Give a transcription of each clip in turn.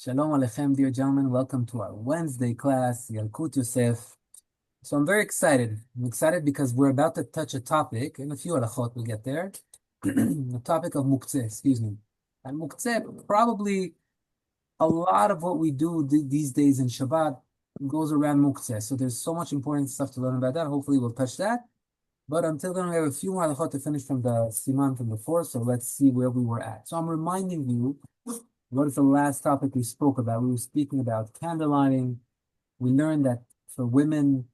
Shalom Aleichem, dear gentlemen. Welcome to our Wednesday class, Yalkut Yosef. So I'm very excited. I'm excited because we're about to touch a topic, and a few halakhot we'll get there. The topic of Muktzeh, excuse me. And Muktzeh, probably a lot of what we do these days in Shabbat goes around Muktzeh. So there's so much important stuff to learn about that. Hopefully we'll touch that. But until then, we have a few more halakhot to finish from the Siman from before, so let's see where we were at. So I'm reminding you, what is the last topic we spoke about? We were speaking about candle lighting. We learned that for women,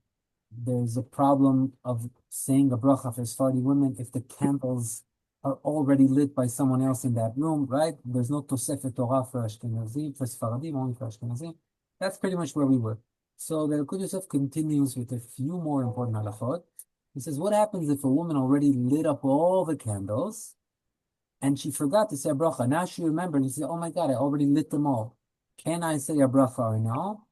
there's a problem of saying a bracha for Sephardi women if the candles are already lit by someone else in that room, right? There's no Tosefet Torah for Ashkenazim, for Sephardim, only for Ashkenazim. That's pretty much where we were. So the Yalkut Yosef continues with a few more important halachot. He says, what happens if a woman already lit up all the candles and she forgot to say a bracha? Now she remembered and she said, oh my God, I already lit them all. Can I say a bracha or no?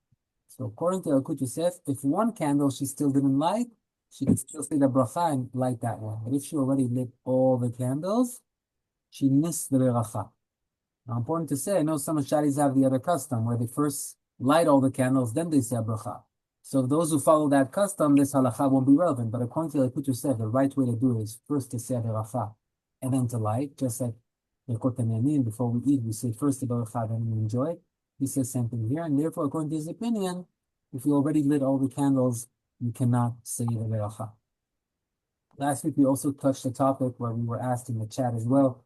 So according to Yalkut Yosef, if one candle she still didn't light, she can still say the bracha and light that one. But if she already lit all the candles, she missed the bracha. Now important to say, I know some shadis have the other custom where they first light all the candles, then they say a bracha. So those who follow that custom, this halacha won't be relevant. But according to Yalkut Yosef, the right way to do it is first to say a bracha and then to light, just like before we eat, we say first the bracha, then we enjoy it. He says same thing here, and therefore, according to his opinion, if you already lit all the candles, you cannot say the bracha. Last week, we also touched the topic where we were asked in the chat as well,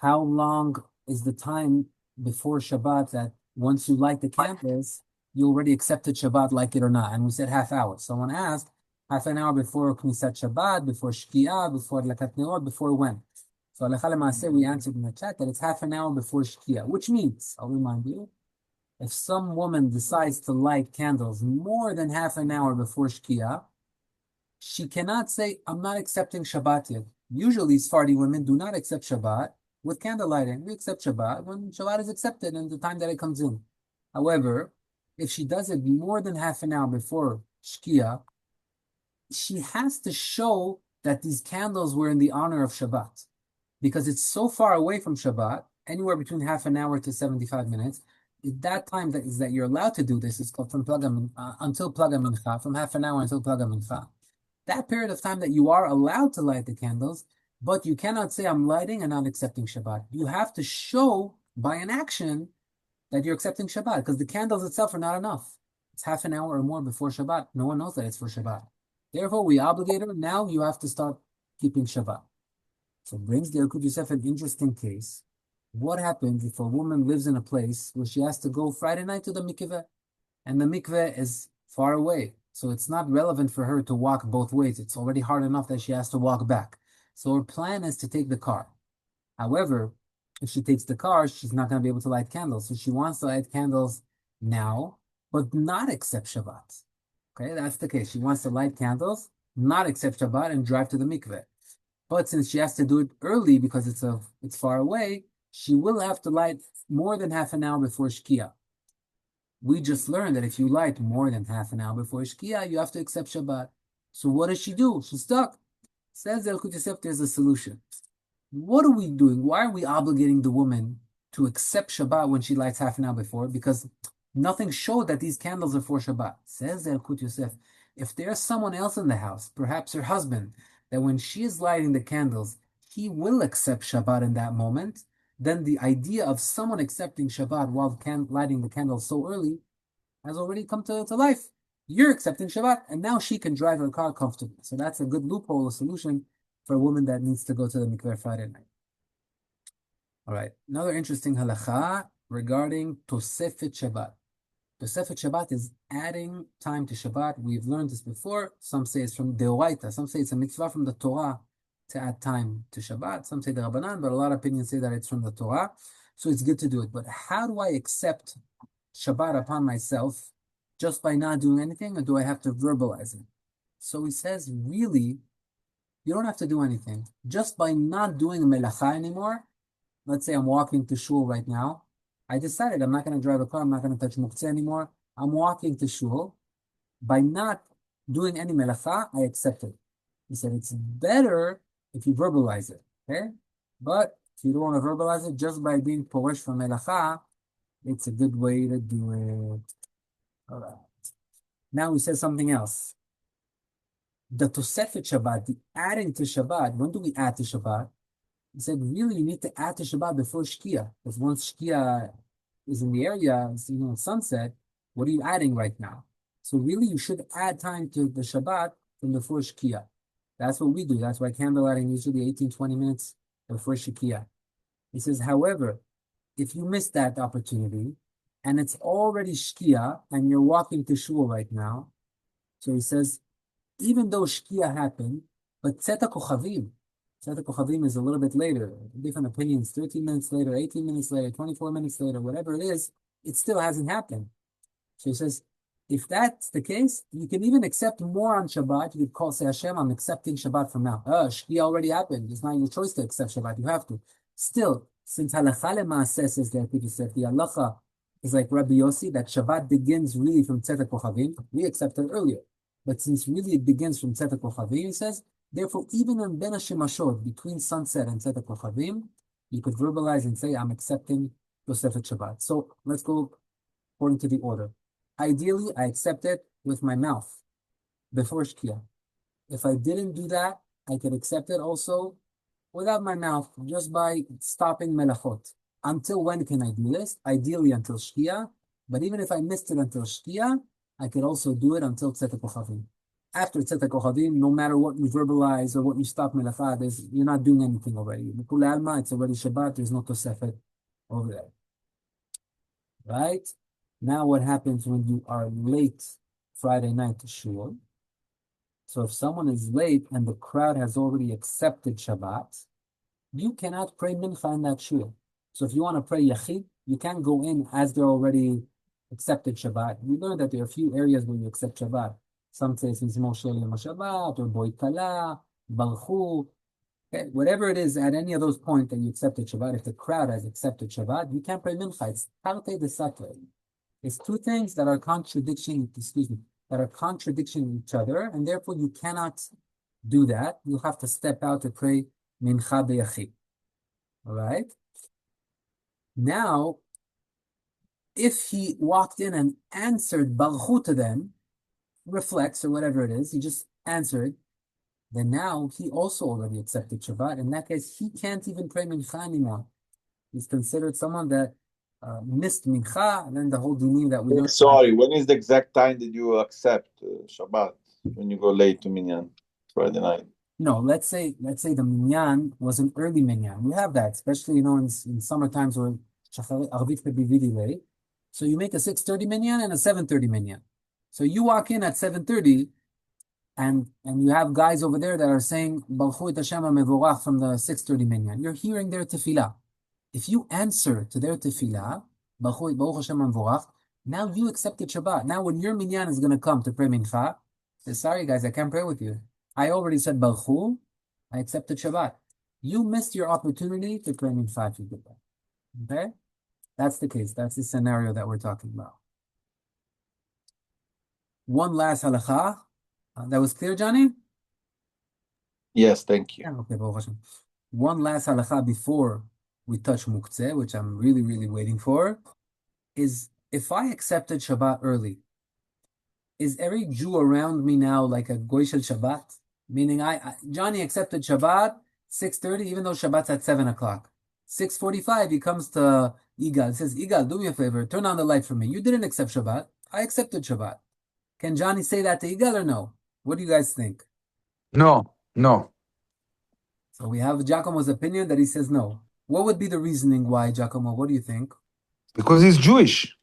how long is the time before Shabbat that once you light the candles, you already accepted Shabbat, like it or not? And we said half hour. Someone asked, half an hour before Knesset Shabbat, before Shkia, before Lakat Neot, before when? So Halacha L'Maaseh, we answered in the chat that it's half an hour before Shkia, which means, I'll remind you, if some woman decides to light candles more than half an hour before Shkia, she cannot say, I'm not accepting Shabbat yet. Usually, Sephardi women do not accept Shabbat with candle lighting. We accept Shabbat when Shabbat is accepted and the time that it comes in. However, if she does it more than half an hour before Shkia, she has to show that these candles were in the honor of Shabbat. Because it's so far away from Shabbat, anywhere between half an hour to 75 minutes, that time that you're allowed to do this is called from until Plaga Mincha, from half an hour until Plaga Mincha. That period of time that you are allowed to light the candles, but you cannot say I'm lighting and not accepting Shabbat. You have to show by an action that you're accepting Shabbat, because the candles itself are not enough. It's half an hour or more before Shabbat. No one knows that it's for Shabbat. Therefore, we obligate her. Now you have to start keeping Shabbat. So it brings the Yalkut Yosef an interesting case. What happens if a woman lives in a place where she has to go Friday night to the mikveh, and the mikveh is far away? So it's not relevant for her to walk both ways. It's already hard enough that she has to walk back. So her plan is to take the car. However, if she takes the car, she's not going to be able to light candles. So she wants to light candles now, but not accept Shabbat. Okay, that's the case. She wants to light candles, not accept Shabbat, and drive to the mikveh. But since she has to do it early because it's far away, she will have to light more than half an hour before Shkia. We just learned that if you light more than half an hour before Shkia, you have to accept Shabbat. So what does she do? She's stuck. Says Yalkut Yosef, there's a solution. What are we doing? Why are we obligating the woman to accept Shabbat when she lights half an hour before? Because nothing showed that these candles are for Shabbat. Says Yalkut Yosef, if there's someone else in the house, perhaps her husband, that when she is lighting the candles, he will accept Shabbat in that moment, then the idea of someone accepting Shabbat while lighting the candles so early has already come to life. You're accepting Shabbat, and now she can drive her car comfortably. So that's a good loophole, a solution for a woman that needs to go to the mikveh Friday night. All right, another interesting halacha regarding Tosefet Shabbat. Tosefet Shabbat is adding time to Shabbat. We've learned this before. Some say it's from Deoraita. Some say it's a mitzvah from the Torah to add time to Shabbat. Some say the Rabbanan, but a lot of opinions say that it's from the Torah. So it's good to do it. But how do I accept Shabbat upon myself just by not doing anything, or do I have to verbalize it? So he says, really, you don't have to do anything. Just by not doing melacha anymore, let's say I'm walking to shul right now, I decided I'm not going to drive a car, I'm not going to touch Muktzeh anymore. I'm walking to shul. By not doing any melacha, I accept it. He said it's better if you verbalize it, okay? But if you don't want to verbalize it, just by being poresh from melacha, It's a good way to do it. All right. Now he says something else. The Tosefet Shabbat, the adding to Shabbat. When do we add to Shabbat? He said, really, you need to add to Shabbat before Shkia. Because once Shkia is in the area, sunset, what are you adding right now? So really, you should add time to the Shabbat from before Shkia. That's what we do. That's why candlelighting usually 18, 20 minutes before Shkia. He says, however, if you miss that opportunity and it's already Shkia and you're walking to Shul right now, so he says, even though Shkia happened, but Tzeta Kochavim is a little bit later. Different opinions, 13 minutes later, 18 minutes later, 24 minutes later, whatever it is, it still hasn't happened. So he says, if that's the case, you can even accept more on Shabbat. You could say, Hashem, I'm accepting Shabbat from now. Shkia already happened. It's not your choice to accept Shabbat. You have to. Still, since Halacha Lema'aseh says that, people said, the Halacha is like Rabbi Yossi, that Shabbat begins really from Tzeta Kochavim. We accepted earlier. But since really it begins from Tzeta Kochavim, he says, therefore, even in Ben HaShemashot, between sunset and Tzeta Kochavim, you could verbalize and say, I'm accepting Tosefet Shabbat. So let's go according to the order. Ideally, I accept it with my mouth before Shkia. If I didn't do that, I could accept it also without my mouth, just by stopping melachot. Until when can I do this? Ideally until Shkia. But even if I missed it until Shkia, I could also do it until Tzeta Kochavim. After Tzeta Kochavim, no matter what you verbalize or what you stop melachah, you're not doing anything already. L'kul alma, it's already Shabbat, there's no Tosefet over there. Right? Now what happens when you are late Friday night to Shul? So if someone is late and the crowd has already accepted Shabbat, you cannot pray mincha in that shul. So if you want to pray yachid, you can't go in as they're already accepted Shabbat. We learned that there are a few areas where you accept Shabbat. Some say it's Moshe Shabbat or Boy Kala, Balchu. Okay, whatever it is, at any of those points that you accepted Shabbat, if the crowd has accepted Shabbat, you can't pray mincha. It's tarte de satre. It's two things that are contradicting each other, and therefore you cannot do that. You have to step out to pray mincha beyachid. All right? Now, if he walked in and answered balchu to them, reflex or whatever it is, he just answered, then now he also already accepted Shabbat. In that case, he can't even pray mincha anymore. He's considered someone that missed mincha, and then the whole dinim that we learned. Sorry, when is the exact time that you accept Shabbat? When you go late to minyan Friday night? No, let's say the minyan was an early minyan. We have that, especially in summer times where Arvit could be really late. So you make a 6:30 minyan and a 7:30 minyan. So you walk in at 7:30, and you have guys over there that are saying Balchu et Hashem mevorach from the 6:30 minyan. You're hearing their tefillah. If you answer to their tefillah, Baruch Hashem Mevorach, now you accepted Shabbat. Now when your minyan is going to come to pray mincha, say, sorry guys, I can't pray with you. I already said Baruch, I accepted Shabbat. You missed your opportunity to pray mincha if you did that. Okay? That's the case. That's the scenario that we're talking about. One last halacha. That was clear, Johnny? Yes, thank you. Yeah, okay, Baruch Hashem. One last halacha before we touch Muktzeh, which I'm really, really waiting for, is if I accepted Shabbat early, is every Jew around me now like a Goy Shel Shabbat? Meaning Johnny accepted Shabbat 6:30, even though Shabbat's at 7 o'clock. 6:45, he comes to Igal. He says, Igal, do me a favor, turn on the light for me. You didn't accept Shabbat. I accepted Shabbat. Can Johnny say that to Igal or no? What do you guys think? No. So we have Giacomo's opinion that he says no. What would be the reasoning why, Giacomo? What do you think? Because he's Jewish.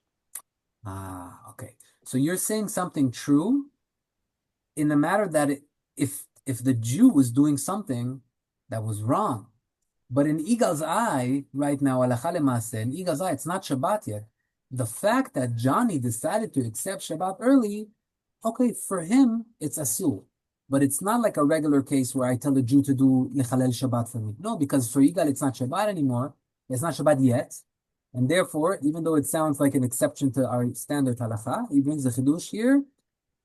Okay. So you're saying something true in the matter that if the Jew was doing something that was wrong, but in Igal's eye, right now, halacha lema'aseh, in Igal's eye, it's not Shabbat yet. The fact that Johnny decided to accept Shabbat early, okay, for him, it's asur. But it's not like a regular case where I tell a Jew to do lechalel Shabbat for me. No, because for Igal, it's not Shabbat anymore. It's not Shabbat yet. And therefore, even though it sounds like an exception to our standard halacha, he brings the chidush here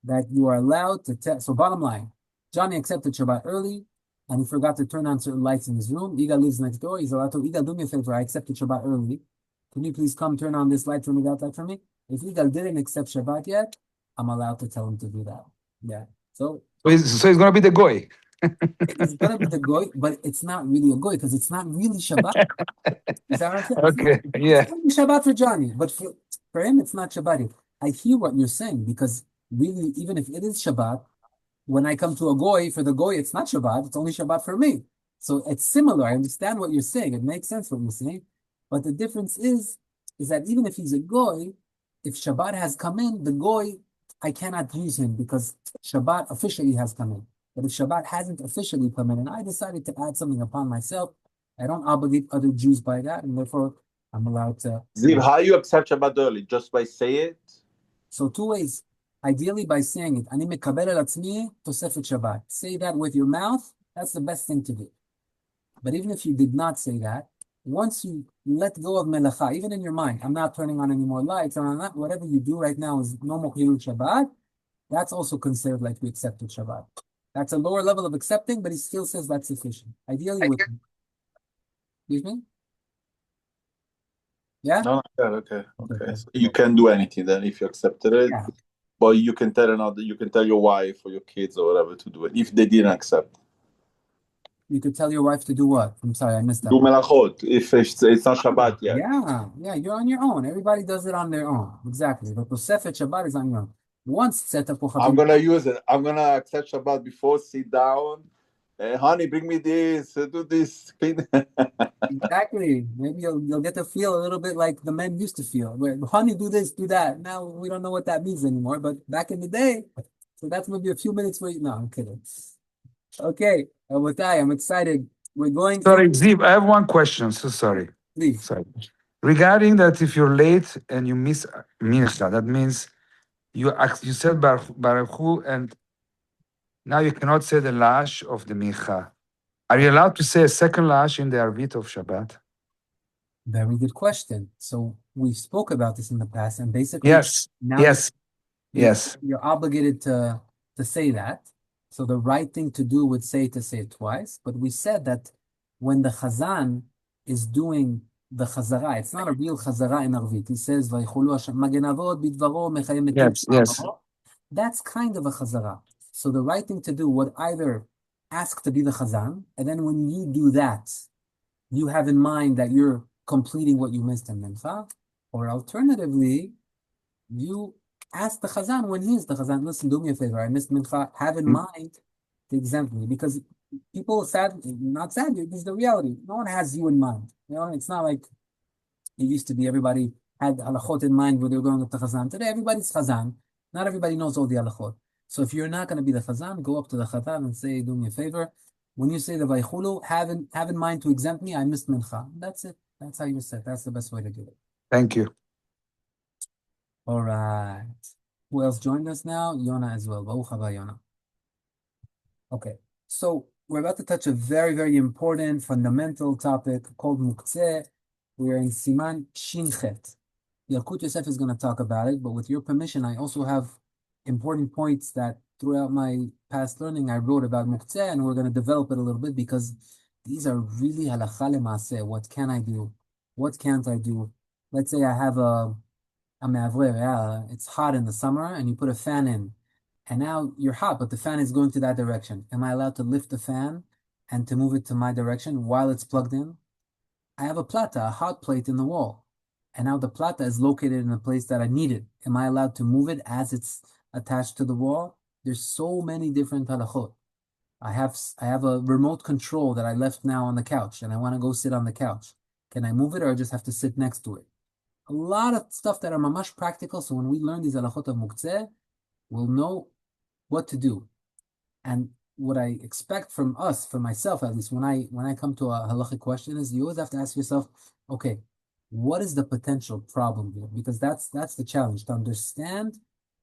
that you are allowed to tell. So bottom line, Johnny accepted Shabbat early, and he forgot to turn on certain lights in his room. Igal lives next door. He's allowed to, Igal, do me a favor, I accepted Shabbat early. can you please come turn on this light for me, that light for me? If Yigal didn't accept Shabbat yet, I'm allowed to tell him to do that. Yeah. So he's going to be the goy. it's gonna be the goy, but it's not really a goy because it's not really Shabbat. Is that what I'm saying? Okay, yeah. It's only Shabbat for Johnny, but for him, it's not Shabbat. I hear what you're saying because really, even if it is Shabbat, when I come to a goy, for the goy, it's not Shabbat, it's only Shabbat for me. So it's similar. I understand what you're saying. It makes sense what you're saying. But the difference is that even if he's a goy, if Shabbat has come in, the goy, I cannot use him because Shabbat officially has come in. But if Shabbat hasn't officially come in and I decided to add something upon myself, I don't obligate other Jews by that, and therefore I'm allowed to. Ziv, how you accept Shabbat early? Just by say it? So two ways. Ideally by saying it. Ani mekabel el atzmi tosefet Shabbat. Say that with your mouth. That's the best thing to do. But even if you did not say that, once you let go of melacha, even in your mind, I'm not turning on any more lights, whatever you do right now is no more chilul Shabbat. That's also considered like we accepted Shabbat. That's a lower level of accepting, but he still says that's sufficient. Ideally with. Excuse me? Yeah? No, okay. So you can do anything then if you accepted it. Yeah. But you can tell you can tell your wife or your kids or whatever to do it if they didn't accept. You could tell your wife to do what? I'm sorry, I missed that. Do melachot if it's not Shabbat yet. Yeah, you're on your own. Everybody does it on their own. Exactly. But Tosefet Shabbat is on your own. Once I'm gonna use it. I'm gonna accept Shabbat before, sit down. Honey, bring me this, do this. Exactly. Maybe you'll get to feel a little bit like the men used to feel. Where, honey, do this, do that. Now we don't know what that means anymore. But back in the day, so that's maybe a few minutes for you. No, I'm kidding. Okay, with that, I'm excited. We're going. Sorry, Ziv, I have one question. So sorry. Please. Sorry. Regarding that, if you're late and you miss mincha, that means you said Baruch Hu, and now you cannot say the lash of the mincha. Are you allowed to say a second lash in the Arvit of Shabbat? Very good question. So we spoke about this in the past, and basically, Yes. now Yes. Yes. you're obligated to say that. So the right thing to do would say to say it twice. But we said that when the Chazan is doing the Chazara, it's not a real Chazara in Arvit. He says, "Vaychulu Hashem Magen Avot bidvaro mechayem metim." Yes. That's kind of a Chazara. So the right thing to do would either ask to be the Chazan, and then when you do that, you have in mind that you're completing what you missed in Mincha, or alternatively, you ask the Chazan when he's the Chazan, listen, do me a favor, I missed Mincha, have in mind to exempt me, because people not sad, this is the reality. No one has you in mind. You know, it's not like it used to be everybody had Halakhot in mind when they were going with the Chazan. Today, everybody's Chazan. Not everybody knows all the Halakhot. So if you're not going to be the Chazan, go up to the Chazan and say, do me a favor. When you say the Vaychulu, have in mind to exempt me, I missed Mincha. That's it. That's how you say it. That's the best way to do it. Thank you. All right. Who else joined us now? Yona as well. Baruch haba, Yona. Okay. So we're about to touch a very, very important, fundamental topic called Muktzeh. We're in Siman Shinchet. Yalkut Yosef is going to talk about it, but with your permission, I also have important points that throughout my past learning I wrote about Muktzeh, and we're going to develop it a little bit because these are really halakha le'maaseh. What can I do? What can't I do? Let's say I have a me'avrer, it's hot in the summer, and you put a fan in, and now you're hot, but the fan is going to that direction. Am I allowed to lift the fan and to move it to my direction while it's plugged in? I have a plata, a hot plate in the wall, and now the plata is located in a place that I need it. Am I allowed to move it as it's attached to the wall? There's so many different halachot. I have a remote control that I left now on the couch, and I want to go sit on the couch. Can I move it, or I just have to sit next to it? A lot of stuff that are mamash practical, so when we learn these halachot of Muktzeh, we'll know what to do. And what I expect from us, from myself at least, when I come to a halachic question, is you always have to ask yourself, okay, what is the potential problem here? Because that's the challenge, to understand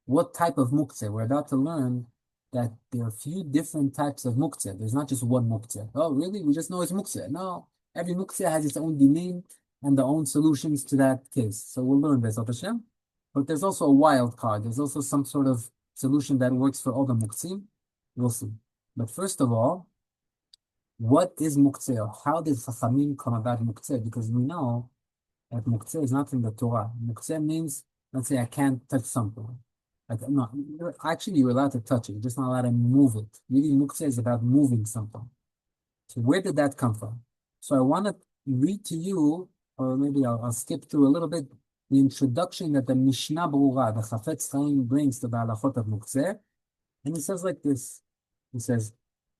what type of Muktzeh. We're about to learn that there are a few different types of Muktzeh. There's not just one Muktzeh. Oh, really? We just know it's Muktzeh. No, every Muktzeh has its own dinim and the own solutions to that case. So we'll learn B'ezrat Hashem. But there's also a wild card. There's also some sort of solution that works for all the Muktzim. We'll see. But first of all, what is Muktzeh? How did Chachamim come about Muktzeh? Because we know Like Muktzeh is not in the Torah. Muktzeh means, let's say I can't touch something. Like, no, actually you're allowed to touch it. You're just not allowed to move it. Really, Muktzeh is about moving something. So where did that come from? So I want to read to you, or maybe I'll skip through a little bit, the introduction that the Mishnah Berurah, the Chafetz Chaim, brings to the Halakhot of Muktzeh. And he says like this. He says,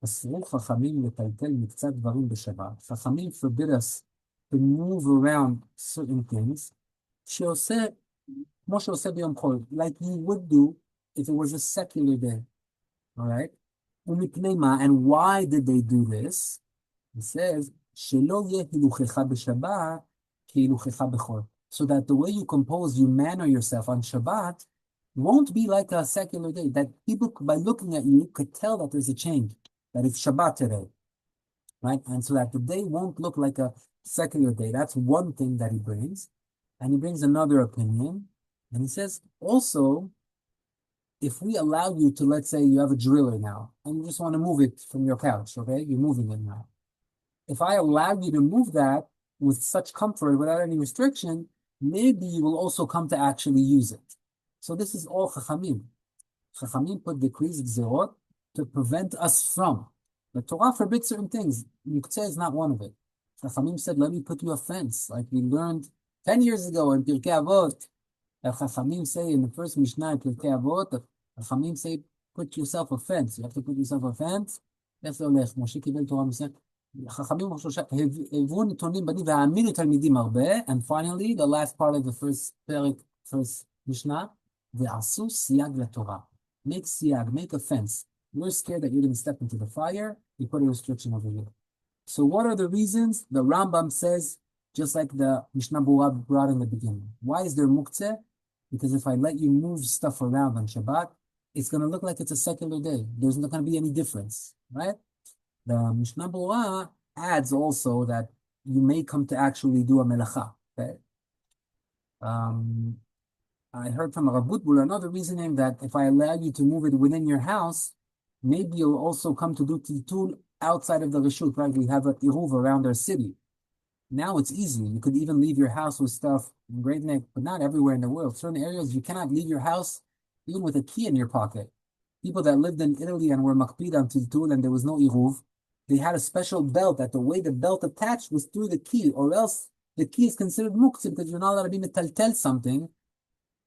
"Asru Chachamim letaltel miktzat dvarim b'Shabbat." Chachamim forbid us to move around certain things. Sheoseh, כמו שעושה ביום חול, like you would do if it was a secular day. All right? ומפני מה? And why did they do this? It says, שלא יהיה הילוכך בשבת כהילוכך בחול. So that the way you compose, you manner yourself on Shabbat won't be like a secular day. That people, by looking at you, could tell that there's a change, that it's Shabbat today, right? And so that the day won't look like a secular day. That's one thing that he brings. And he brings another opinion. And he says, also, if we allow you to, let's say you have a driller now, and you just want to move it from your couch, okay? You're moving it now. If I allow you to move that with such comfort, without any restriction, maybe you will also come to actually use it. So this is all Chachamim. Chachamim put decrees, Gzerot, to prevent us from. The Torah forbids certain things. Muktzeh is not one of it. Chachamim said, let me put you a fence, like we learned 10 years ago in Pirkei Avot. Chachamim say in the first Mishnah in Pirkei Avot, Chachamim say, put yourself a fence. You have to put yourself a fence. איך זה הולך? משה קיבל תורה מסוימת. חכמים הביאו נתונים בנים והאמינו תלמידים הרבה. And finally, the last part of the first פרק, first Mishnah, ועשו סייג לתורה. Make siyag, make a fence. You're scared that you're going to step into the fire, you put a restriction over here. So what are the reasons? The Rambam says, just like the Mishnah Berurah brought in the beginning. Why is there Muktzeh? Because if I let you move stuff around on Shabbat, it's going to look like it's a secular day. There's not going to be any difference, right? The Mishnah Berurah adds also that you may come to actually do a melacha, okay? I heard from Rav Butbul another reasoning that if I allow you to move it within your house, maybe you'll also come to do titul outside of the reshut, right? We have a iruv around our city. Now it's easy. You could even leave your house with stuff in Great Neck, but not everywhere in the world. Certain areas, you cannot leave your house even with a key in your pocket. People that lived in Italy and were makpid on titul and there was no iruv, they had a special belt that the way the belt attached was through the key, or else the key is considered muktzeh because you're not allowed to be metaltel something.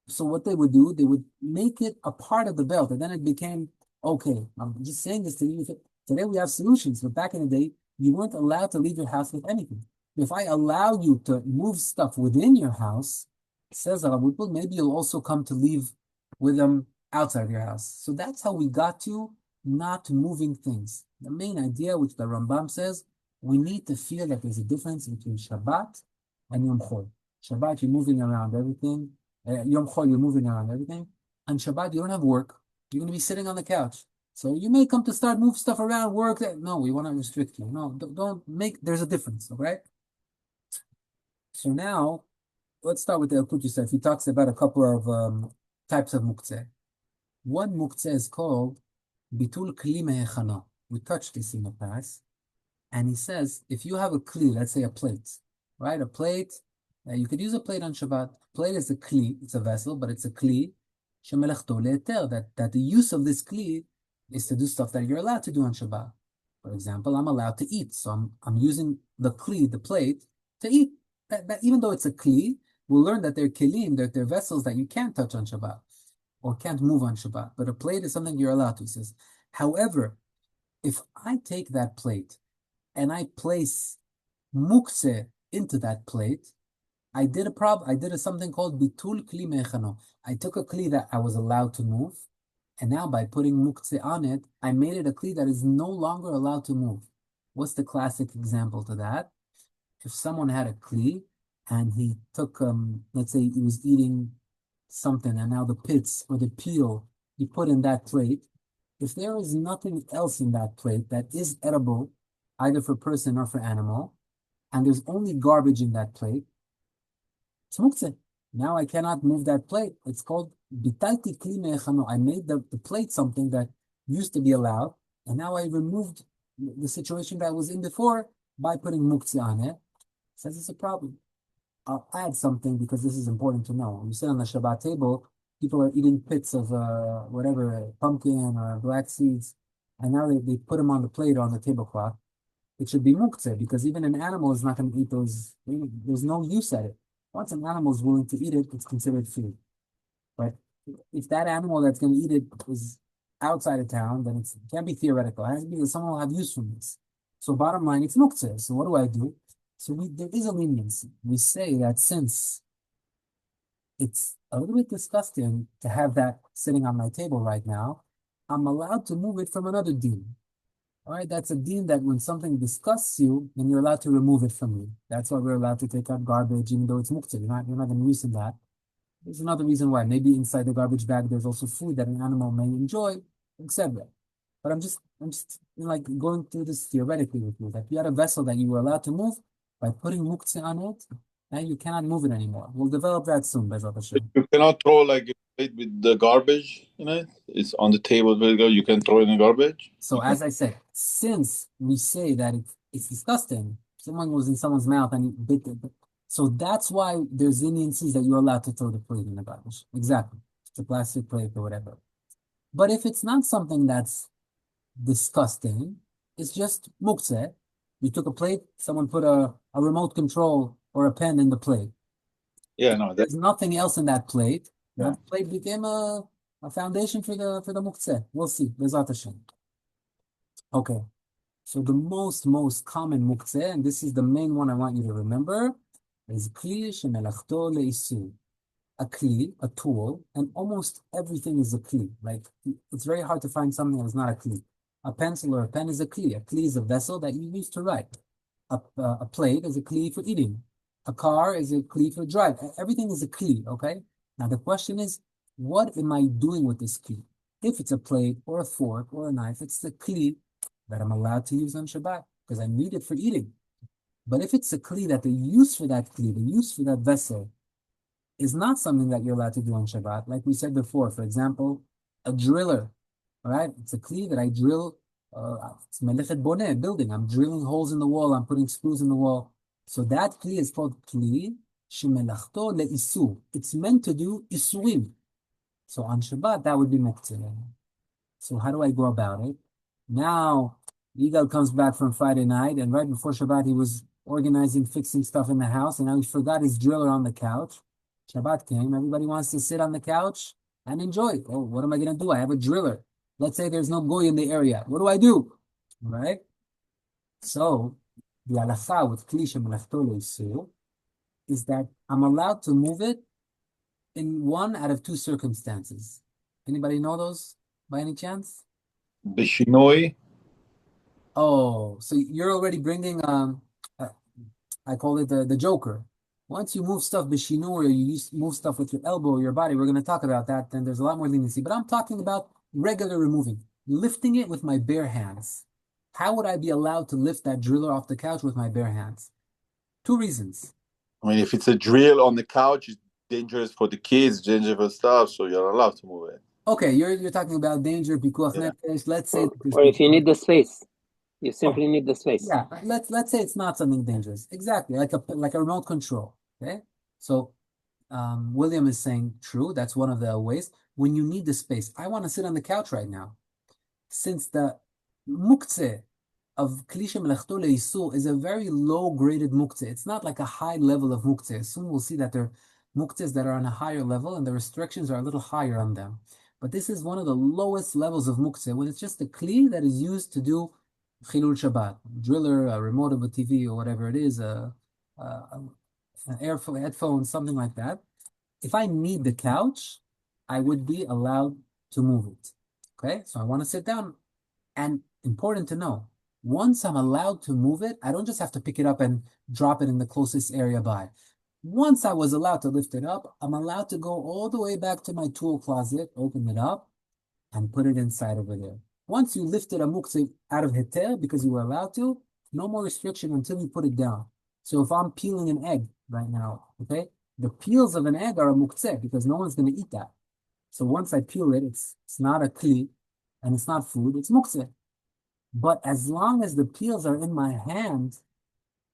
So what they would do, they would make it a part of the belt, and then it became, okay, I'm just saying this to you. Today we have solutions, but back in the day, you weren't allowed to leave your house with anything. If I allow you to move stuff within your house, says Rav Butbul, maybe you'll also come to leave with them outside of your house. So that's how we got to not moving things. The main idea, which the Rambam says, we need to feel that there's a difference between Shabbat and Yom Chol. Shabbat, you're moving around everything. Yom Chol, you're moving around everything. On Shabbat, you don't have work. You're going to be sitting on the couch. So you may come to start move stuff around, work. No, we want to restrict you. No, don't make, there's a difference, all right? So now, let's start with the Yalkut Yosef. He talks about a couple of types of Muktzeh. One Muktzeh is called Bitul Kli Mehechana. We touched this in the past. And he says, if you have a Kli, let's say a plate, right? A plate, you could use a plate on Shabbat. Plate is a Kli, it's a vessel, but it's a Kli. Shemelechto le'eter, that the use of this Kli is to do stuff that you're allowed to do on Shabbat. For example, I'm allowed to eat. So I'm using the Kli, the plate, to eat. That even though it's a Kli, we'll learn that they're Kelim, that they're vessels that you can't touch on Shabbat or can't move on Shabbat. But a plate is something you're allowed to, he says. However, if I take that plate and I place Muktzeh into that plate, I did something called Bitul Kli Mechano. I took a Kli that I was allowed to move, and now by putting Muktzeh on it, I made it a Kli that is no longer allowed to move. What's the classic example to that? If someone had a Kli and he took, let's say he was eating something and now the pits or the peel he put in that plate, if there is nothing else in that plate that is edible, either for person or for animal, and there's only garbage in that plate, it's Muktzeh. Now I cannot move that plate. It's called Bitalti Kli Me'echano. I made the plate something that used to be allowed, and now I removed the situation that I was in before by putting Muktzeh on it. Says it's a problem. I'll add something because this is important to know. When you sit on the Shabbat table, people are eating pits of whatever, pumpkin or black seeds, and now they put them on the plate or on the tablecloth. It should be muktzeh because even an animal is not going to eat those. There's no use at it. Once an animal is willing to eat it, it's considered food. But if that animal that's going to eat it is outside of town, then it can't be theoretical. It has to be that someone will have use from this. So bottom line, it's muktzeh. So what do I do? So there is a leniency. We say that since it's a little bit disgusting to have that sitting on my table right now, I'm allowed to move it from another deen. All right, that's a deen that when something disgusts you, then you're allowed to remove it from you. That's why we're allowed to take out garbage, even though it's muktzeh. You're not going to use that. There's another reason why. Maybe inside the garbage bag, there's also food that an animal may enjoy, etc. But I'm just like going through this theoretically with you. That you had a vessel that you were allowed to move by putting muktzeh on it, and you cannot move it anymore. We'll develop that soon, Bezrat Hashem. You cannot throw like a plate with the garbage in it. It's on the table. You can throw it in the garbage. So as I said, since we say that it's disgusting, someone was in someone's mouth and bit it. So that's why there's leniencies that you're allowed to throw the plate in the garbage. Exactly. It's a plastic plate or whatever. But if it's not something that's disgusting, it's just muktzeh. You took a plate, someone put a remote control or a pen in the plate. Yeah, no, There's nothing else in that plate. Yeah. That plate became a foundation for the muktzeh. We'll see. Bezrat Hashem. Okay. So the most common muktzeh, and this is the main one I want you to remember, is kli shemelachto leisur. A kli, a tool, and almost everything is a kli. Like, it's very hard to find something that's not a kli. A pencil or a pen is a kli. A kli is a vessel that you use to write. A plate is a kli for eating. A car is a kli for drive. Everything is a kli, okay? Now the question is, what am I doing with this kli? If it's a plate or a fork or a knife, it's the kli that I'm allowed to use on Shabbat because I need it for eating. But if it's a kli that the use for that kli, the use for that vessel, is not something that you're allowed to do on Shabbat, like we said before, for example, a driller, all right? It's a kli that I drill, it's melechet boneh, building. I'm drilling holes in the wall, I'm putting screws in the wall. So that kli is called kli shemelachto leisur. It's meant to do isurim. So on Shabbat, that would be muktzeh. So how do I go about it? Now, Yigal comes back from Friday night, and right before Shabbat, he was organizing, fixing stuff in the house, and now he forgot his driller on the couch. Shabbat came, everybody wants to sit on the couch and enjoy. Oh, what am I going to do? I have a driller. Let's say there's no goy in the area. What do I do? Right? So, the halacha with kli shemelachto leisur is that I'm allowed to move it in one out of two circumstances. Anybody know those by any chance? Bishinoi. Oh, so you're already bringing, I call it the joker. Once you move stuff b'shinu or you move stuff with your elbow or your body, we're going to talk about that, then there's a lot more leniency. But I'm talking about regular removing, lifting it with my bare hands. How would I be allowed to lift that driller off the couch with my bare hands? Two reasons. I mean, if it's a drill on the couch, it's dangerous for the kids, dangerous for stuff, so you're allowed to move it. Okay, you're talking about danger, pikuach nefesh. Let's say or if you need the space, you simply need the space. Yeah, let's say it's not something dangerous. Exactly, like a remote control. Okay, so William is saying true. That's one of the ways. When you need the space, I want to sit on the couch right now. Since the muktzeh of kli shemelachto leisur is a very low-graded muktzeh. It's not like a high level of muktzeh. Soon we'll see that there are muktzehs that are on a higher level and the restrictions are a little higher on them. But this is one of the lowest levels of muktzeh when it's just a kli that is used to do chilul Shabbat, driller, a remote of a TV or whatever it is, an headphone, something like that. If I need the couch, I would be allowed to move it. Okay, so I want to sit down. And important to know, once I'm allowed to move it, I don't just have to pick it up and drop it in the closest area by. Once I was allowed to lift it up, I'm allowed to go all the way back to my tool closet, open it up, and put it inside over there. Once you lifted a muktzeh out of heter because you were allowed to, no more restriction until you put it down. So if I'm peeling an egg right now, okay, the peels of an egg are a muktzeh because no one's going to eat that. So once I peel it, it's not a kli and it's not food, it's muktzeh. But as long as the peels are in my hand,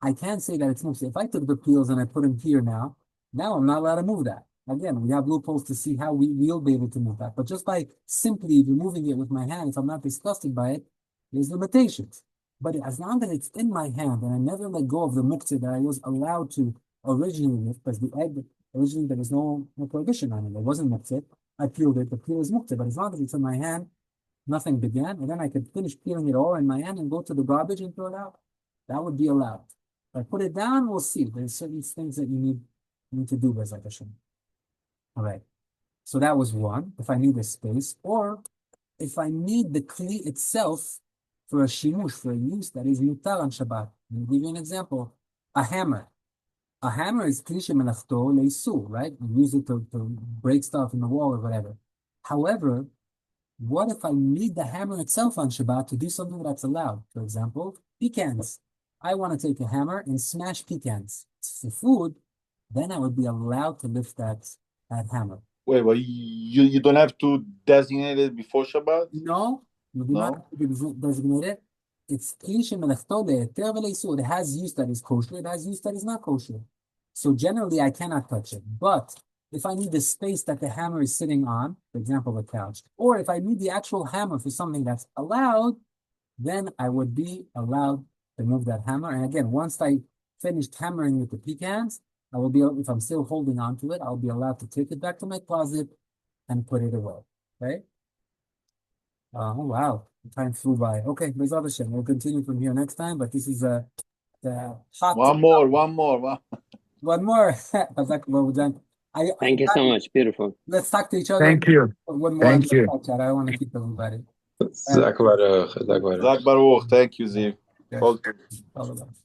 I can't say that it's muktzeh. If I took the peels and I put them here now I'm not allowed to move that. Again, we have loopholes to see how we'll be able to move that. But just by simply removing it with my hand, if I'm not disgusted by it, there's limitations. But as long as it's in my hand and I never let go of the muktzeh that I was allowed to originally with, because the egg, originally there was no prohibition on it. It wasn't muktzeh. I peeled it, the peel is muktzeh. But as long as it's in my hand, nothing began. And then I could finish peeling it all in my hand and go to the garbage and throw it out. That would be allowed. If I put it down, we'll see. There's certain things that you need to do, Bezat Hashem. All right. So that was one. If I need a space, or if I need the kli itself for a shimush, for a use that is mutar on Shabbat. I'll give you an example. A hammer. A hammer is kli shemelachto leisur, right? You use it to break stuff in the wall or whatever. However, what if I need the hammer itself on Shabbat to do something that's allowed? For example, pecans. I want to take a hammer and smash pecans. It's for food. Then I would be allowed to lift that hammer. Wait, well, you don't have to designate it before Shabbat? No, you do not have to designate it. It's kli shemelachto le'eter v'leisur. It has use that is kosher. It has use that is not kosher. So generally, I cannot touch it. But if I need the space that the hammer is sitting on, for example, a couch, or if I need the actual hammer for something that's allowed, then I would be allowed to move that hammer. And again, once I finished hammering with the pecans, I will be, if I'm still holding on to it, I'll be allowed to take it back to my closet and put it away. Okay? Oh, wow. The time flew by. Okay, Bezat Hashem. We'll continue from here next time, but this is the hot... One more. One more. Thank you so much. Beautiful. Let's talk to each other. Thank you. One more. Thank you. Chat. I don't want to keep everybody. Zak Baruch. Thank you, Ziv. Okay. All the best.